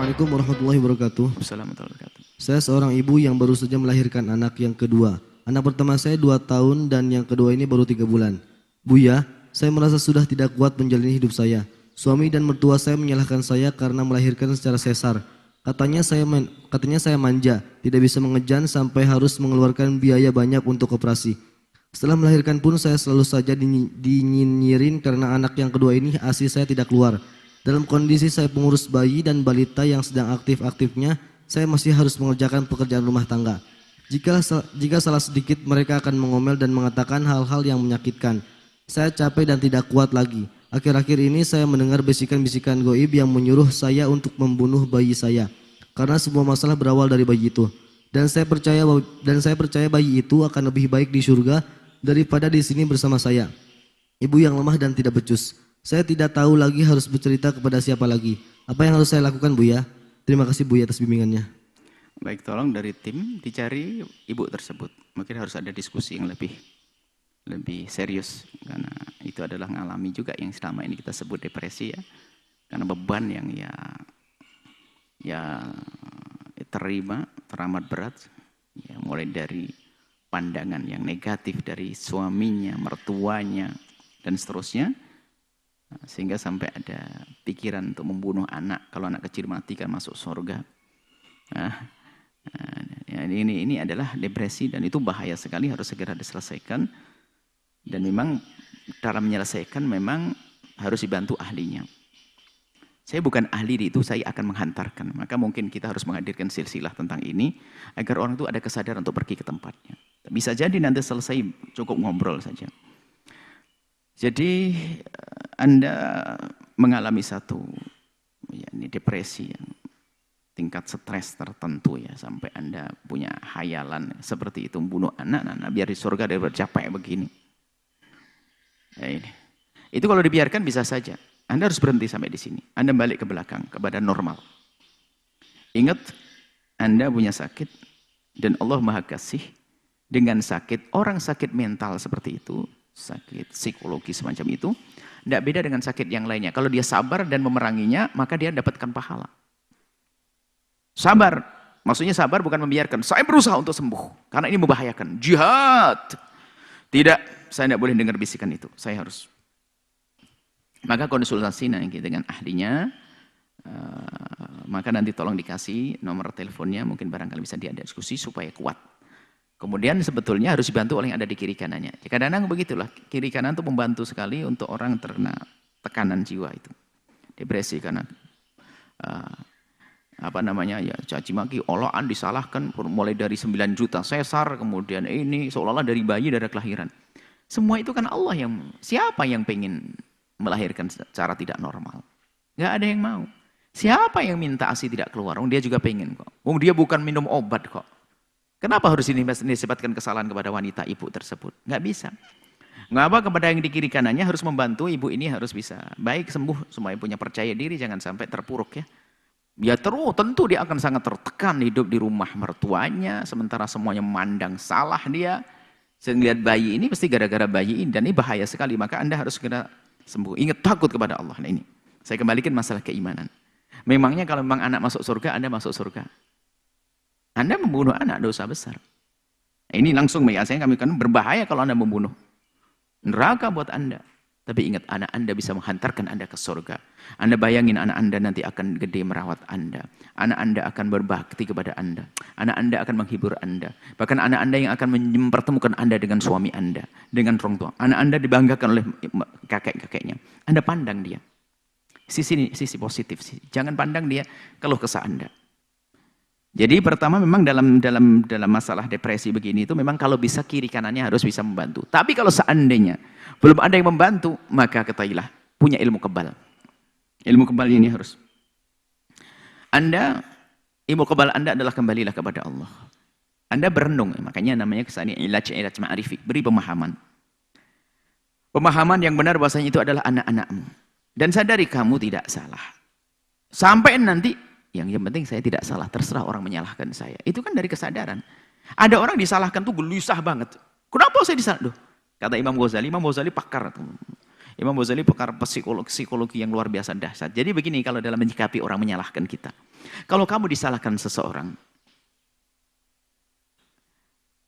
Assalamualaikum warahmatullahi wabarakatuh. Assalamualaikum warahmatullahi wabarakatuh. Saya seorang ibu yang baru saja melahirkan anak yang kedua. Anak pertama saya 2 tahun dan yang kedua ini baru 3 bulan. Buya, saya merasa sudah tidak kuat menjalani hidup saya. Suami dan mertua saya menyalahkan saya karena melahirkan secara sesar. Katanya saya manja, tidak bisa mengejan sampai harus mengeluarkan biaya banyak untuk operasi. Setelah melahirkan pun saya selalu saja dinyinyirin karena anak yang kedua ini ASI saya tidak keluar. Dalam kondisi saya pengurus bayi dan balita yang sedang aktif-aktifnya, saya masih harus mengerjakan pekerjaan rumah tangga. Jika salah sedikit mereka akan mengomel dan mengatakan hal-hal yang menyakitkan. Saya capek dan tidak kuat lagi. Akhir-akhir ini saya mendengar bisikan-bisikan goib yang menyuruh saya untuk membunuh bayi saya. Karena semua masalah berawal dari bayi itu. Dan saya percaya bayi itu akan lebih baik di surga daripada di sini bersama saya. Ibu yang lemah dan tidak becus. Saya tidak tahu lagi harus bercerita kepada siapa lagi. Apa yang harus saya lakukan, Buya? Terima kasih Buya atas bimbingannya. Baik, tolong dari tim dicari ibu tersebut. Mungkin harus ada diskusi yang lebih serius. Karena itu adalah mengalami juga yang selama ini kita sebut depresi ya. Karena beban yang teramat berat. Ya, mulai dari pandangan yang negatif dari suaminya, mertuanya, dan seterusnya. Sehingga sampai ada pikiran untuk membunuh anak. Kalau anak kecil mati kan masuk surga. Ini adalah depresi dan itu bahaya sekali, harus segera diselesaikan. Dan memang dalam menyelesaikan memang harus dibantu ahlinya. Saya bukan ahli di itu, saya akan menghantarkan. Maka mungkin kita harus menghadirkan silsilah tentang ini agar orang itu ada kesadaran untuk pergi ke tempatnya. Bisa jadi nanti selesai cukup ngobrol saja. Jadi Anda mengalami satu depresi yang tingkat stres tertentu ya, sampai Anda punya hayalan seperti itu membunuh anak biar di surga daripada capek begini. Ya ini. Itu kalau dibiarkan bisa saja. Anda harus berhenti sampai di sini. Anda balik ke belakang kepada normal. Ingat, Anda punya sakit dan Allah Maha Kasih. Dengan sakit, orang sakit mental seperti itu, sakit psikologi semacam itu, tidak beda dengan sakit yang lainnya. Kalau dia sabar dan memeranginya, maka dia dapatkan pahala. Sabar, maksudnya sabar bukan membiarkan. Saya berusaha untuk sembuh, karena ini membahayakan. Jihad. Tidak, saya tidak boleh dengar bisikan itu. Saya harus. Maka konsultasi nanti dengan ahlinya, maka nanti tolong dikasih nomor teleponnya, mungkin barangkali bisa diada diskusi supaya kuat. Kemudian sebetulnya harus dibantu oleh yang ada di kiri kanannya. Kadang-kadang begitulah, kiri kanan itu membantu sekali untuk orang terkena tekanan jiwa itu. Depresi karena caci maki, olokan, disalahkan mulai dari 9 juta sesar, kemudian ini seolah-olah dari bayi dari kelahiran. Semua itu kan Allah yang, siapa yang pengen melahirkan secara tidak normal? Nggak ada yang mau. Siapa yang minta ASI tidak keluar? Dia juga pengen kok. Dia bukan minum obat kok. Kenapa harus ini disebutkan kesalahan kepada wanita ibu tersebut? Nggak bisa. Ngapa kepada yang di kiri kanannya harus membantu ibu ini harus bisa baik sembuh, semuanya punya percaya diri, jangan sampai terpuruk ya. Dia tentu dia akan sangat tertekan hidup di rumah mertuanya, sementara semuanya memandang salah dia. Saya lihat bayi ini pasti gara-gara bayi ini, dan ini bahaya sekali, maka Anda harus segera sembuh. Ingat, takut kepada Allah. Nah ini, saya kembalikan masalah keimanan. Memangnya kalau memang anak masuk surga, Anda masuk surga. Anda membunuh anak, dosa besar. Ini langsung saya kami kan berbahaya kalau Anda membunuh. Neraka buat Anda. Tapi ingat, anak Anda bisa menghantarkan Anda ke surga. Anda bayangin anak Anda nanti akan gede merawat Anda. Anak Anda akan berbakti kepada Anda. Anak Anda akan menghibur Anda. Bahkan anak Anda yang akan mempertemukan Anda dengan suami Anda. Dengan orang tua. Anak Anda dibanggakan oleh kakek-kakeknya. Anda pandang dia. Sisi positif. Jangan pandang dia keluh kesah Anda. Jadi pertama memang dalam masalah depresi begini itu memang kalau bisa kiri kanannya harus bisa membantu. Tapi kalau seandainya belum ada yang membantu, maka ketahuilah punya ilmu kebal. Ilmu kebal ini harus. Ilmu kebal Anda adalah kembalilah kepada Allah. Anda berenung, makanya namanya kesana ilaj ma'rifi, beri pemahaman. Pemahaman yang benar bahwasanya itu adalah anak-anakmu. Dan sadari kamu tidak salah. Sampai nanti yang penting saya tidak salah, terserah orang menyalahkan saya. Itu kan dari kesadaran. Ada orang disalahkan tuh gelisah banget. Kenapa saya disalah? Kata Imam Ghazali pakar. Imam Ghazali pakar psikologi yang luar biasa dahsyat. Jadi begini kalau dalam menyikapi orang menyalahkan kita. Kalau kamu disalahkan seseorang,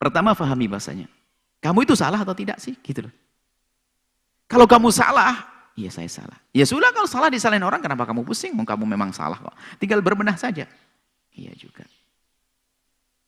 pertama fahami bahasanya. Kamu itu salah atau tidak sih? Gitu loh. Kalau kamu salah, iya saya salah. Ya sudah kalau salah disalahin orang, kenapa kamu pusing? Kamu memang salah kok. Tinggal berbenah saja. Iya juga.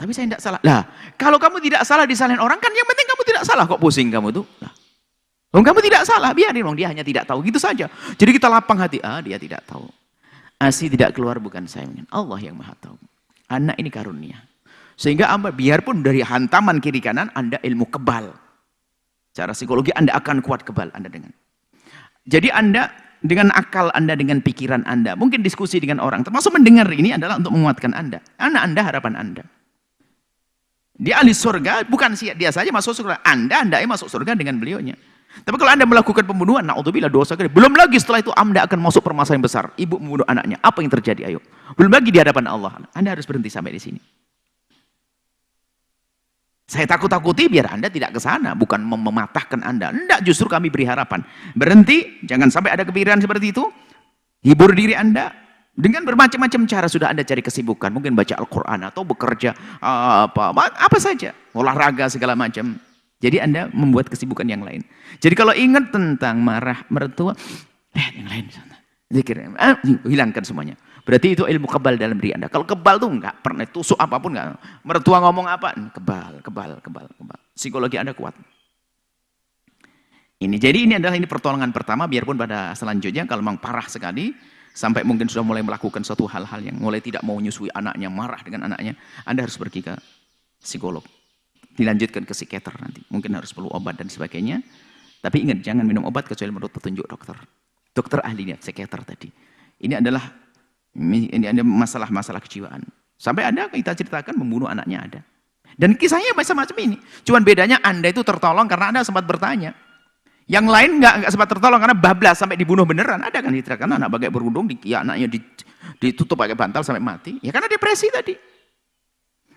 Tapi saya tidak salah. Lah, kalau kamu tidak salah disalahin orang kan yang penting kamu tidak salah kok pusing kamu tuh. Lah. Kamu tidak salah, biarin dia hanya tidak tahu gitu saja. Jadi kita lapang hati, dia tidak tahu. Asi tidak keluar bukan saya, Allah yang Maha tahu. Anak ini karunia. Sehingga biarpun dari hantaman kiri kanan Anda ilmu kebal. Secara psikologi Anda akan kuat kebal Anda dengan. Jadi Anda dengan akal Anda, dengan pikiran Anda, mungkin diskusi dengan orang, termasuk mendengar ini adalah untuk menguatkan Anda. Anak Anda harapan Anda. Dia ahli surga, bukan dia saja masuk surga. Anda masuk surga dengan beliaunya. Tapi kalau Anda melakukan pembunuhan, na'udzubillah dosa gede. Belum lagi setelah itu Anda akan masuk permasalahan besar. Ibu membunuh anaknya. Apa yang terjadi? Ayo. Belum lagi di hadapan Allah. Anda harus berhenti sampai di sini. Saya takut-takuti biar Anda tidak ke sana, bukan mematahkan Anda. Tidak, justru kami beri harapan. Berhenti, jangan sampai ada kepikiran seperti itu. Hibur diri Anda. Dengan bermacam-macam cara sudah Anda cari kesibukan. Mungkin baca Al-Quran atau bekerja apa saja. Olahraga segala macam. Jadi Anda membuat kesibukan yang lain. Jadi kalau ingat tentang marah mertua, yang lain. Zikir, hilangkan semuanya. Berarti itu ilmu kebal dalam diri Anda. Kalau kebal tuh enggak pernah tusuk apapun enggak. Mertua ngomong apa? Kebal. Psikologi Anda kuat. Jadi ini adalah pertolongan pertama, biarpun pada selanjutnya kalau memang parah sekali, sampai mungkin sudah mulai melakukan suatu hal-hal yang mulai tidak mau menyusui anaknya, marah dengan anaknya, Anda harus pergi ke psikolog. Dilanjutkan ke psikiater nanti. Mungkin harus perlu obat dan sebagainya. Tapi ingat, jangan minum obat kecuali menurut petunjuk dokter. Dokter ahlinya, psikiater tadi. Ini ada masalah-masalah kejiwaan. Sampai ada kita ceritakan membunuh anaknya ada. Dan kisahnya macam-macam ini. Cuman bedanya Anda itu tertolong karena Anda sempat bertanya. Yang lain nggak sempat tertolong karena bablas sampai dibunuh beneran. Ada kan diceritakan anak pakai berundung, anaknya ditutup pakai bantal sampai mati. Ya karena depresi tadi.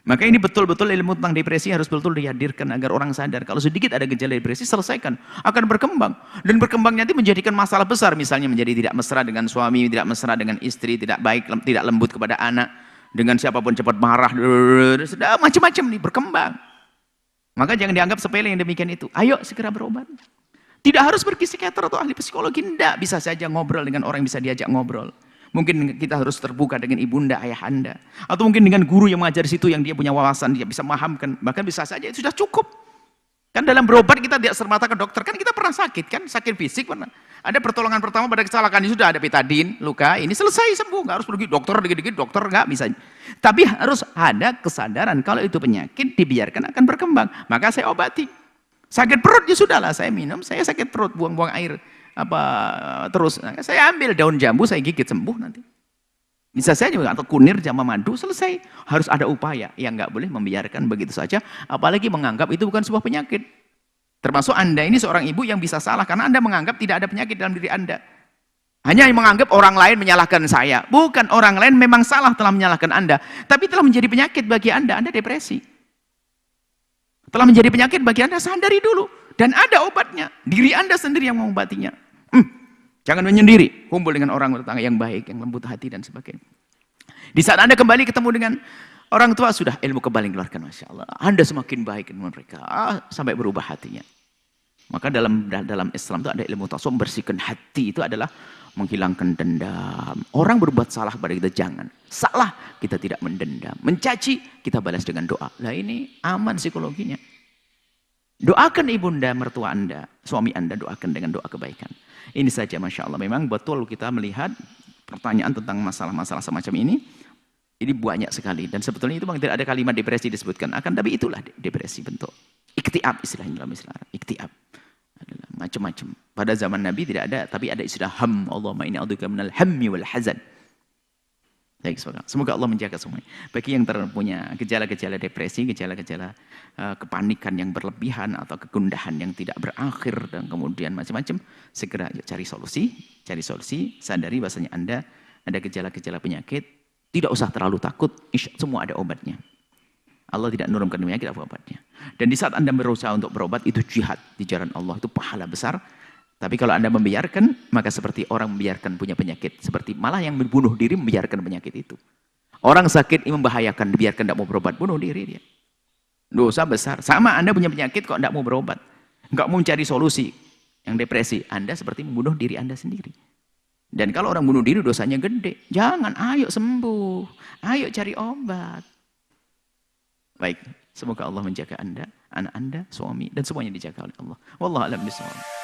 Maka ini betul-betul ilmu tentang depresi harus betul-betul dihadirkan agar orang sadar. Kalau sedikit ada gejala depresi, selesaikan. Akan berkembang. Dan berkembang nanti menjadikan masalah besar. Misalnya menjadi tidak mesra dengan suami, tidak mesra dengan istri, tidak baik, tidak lembut kepada anak. Dengan siapapun cepat marah. Sudah macam-macam nih, berkembang. Maka jangan dianggap sepele yang demikian itu. Ayo segera berobat. Tidak harus pergi psikiater atau ahli psikologi. Tidak, bisa saja ngobrol dengan orang yang bisa diajak ngobrol. Mungkin kita harus terbuka dengan ibunda, ayah Anda. Atau mungkin dengan guru yang mengajar situ yang dia punya wawasan, dia bisa memahamkan. Bahkan bisa saja itu sudah cukup. Kan dalam berobat kita tidak serta-merta ke dokter. Kan kita pernah sakit kan, sakit fisik pernah. Ada pertolongan pertama pada kecelakaan ini sudah ada betadin, luka, ini selesai sembuh. Nggak harus pergi dokter, dikit-dikit dokter, nggak bisa. Tapi harus ada kesadaran kalau itu penyakit dibiarkan akan berkembang. Maka saya obati. Sakit perut ya sudahlah, saya minum, saya sakit perut, buang-buang air. Terus saya ambil daun jambu, saya gigit sembuh nanti. Bisa saja atau kunir jama madu selesai. Harus ada upaya yang nggak boleh membiarkan begitu saja, apalagi menganggap itu bukan sebuah penyakit. Termasuk Anda ini seorang ibu yang bisa salah karena Anda menganggap tidak ada penyakit dalam diri Anda. Hanya menganggap orang lain menyalahkan saya. Bukan, orang lain memang salah telah menyalahkan Anda, tapi telah menjadi penyakit bagi Anda depresi. Telah menjadi penyakit bagi Anda, sadari dulu. Dan ada obatnya. Diri Anda sendiri yang mengobatinya. Jangan menyendiri. Kumpul dengan orang bertetangga yang baik, yang lembut hati dan sebagainya. Di saat Anda kembali ketemu dengan orang tua, sudah ilmu kembali keluarkan. Masya Allah. Anda semakin baik dengan mereka. Sampai berubah hatinya. Maka dalam Islam itu ada ilmu tasawuf, membersihkan hati. Itu adalah menghilangkan dendam. Orang berbuat salah pada kita, jangan. Salah, kita tidak mendendam. Mencaci, kita balas dengan doa. Nah ini aman psikologinya. Doakan ibunda, mertua Anda, suami Anda, doakan dengan doa kebaikan. Ini saja Masya Allah. Memang betul kita melihat pertanyaan tentang masalah-masalah semacam ini banyak sekali. Dan sebetulnya itu tidak ada kalimat depresi disebutkan. Tapi itulah depresi bentuk. Iktiab istilahnya dalam Islam. Iktiab. Adalah macam-macam. Pada zaman Nabi tidak ada, tapi ada istilah ham. Allahumma inni a'udzubika minal hammi wal hazan. Baik, semoga Allah menjaga semuanya. Bagi yang terpunya gejala-gejala depresi, gejala-gejala kepanikan yang berlebihan atau kegundahan yang tidak berakhir dan kemudian macam-macam, segera cari solusi, sadari bahasanya Anda ada gejala-gejala penyakit, tidak usah terlalu takut, semua ada obatnya. Allah tidak menurunkan penyakit, apa obatnya. Dan di saat Anda berusaha untuk berobat, itu jihad di jalan Allah, itu pahala besar. Tapi kalau Anda membiarkan, maka seperti orang membiarkan punya penyakit. Seperti malah yang bunuh diri membiarkan penyakit itu. Orang sakit ini membahayakan, dibiarkan tidak mau berobat, bunuh diri dia. Dosa besar. Sama Anda punya penyakit kok tidak mau berobat. Nggak mau cari solusi. Yang depresi, Anda seperti membunuh diri Anda sendiri. Dan kalau orang bunuh diri dosanya gede. Jangan, ayo sembuh. Ayo cari obat. Baik, semoga Allah menjaga Anda, anak Anda, suami, dan semuanya dijaga oleh Allah. Wallahu a'lam bishawab.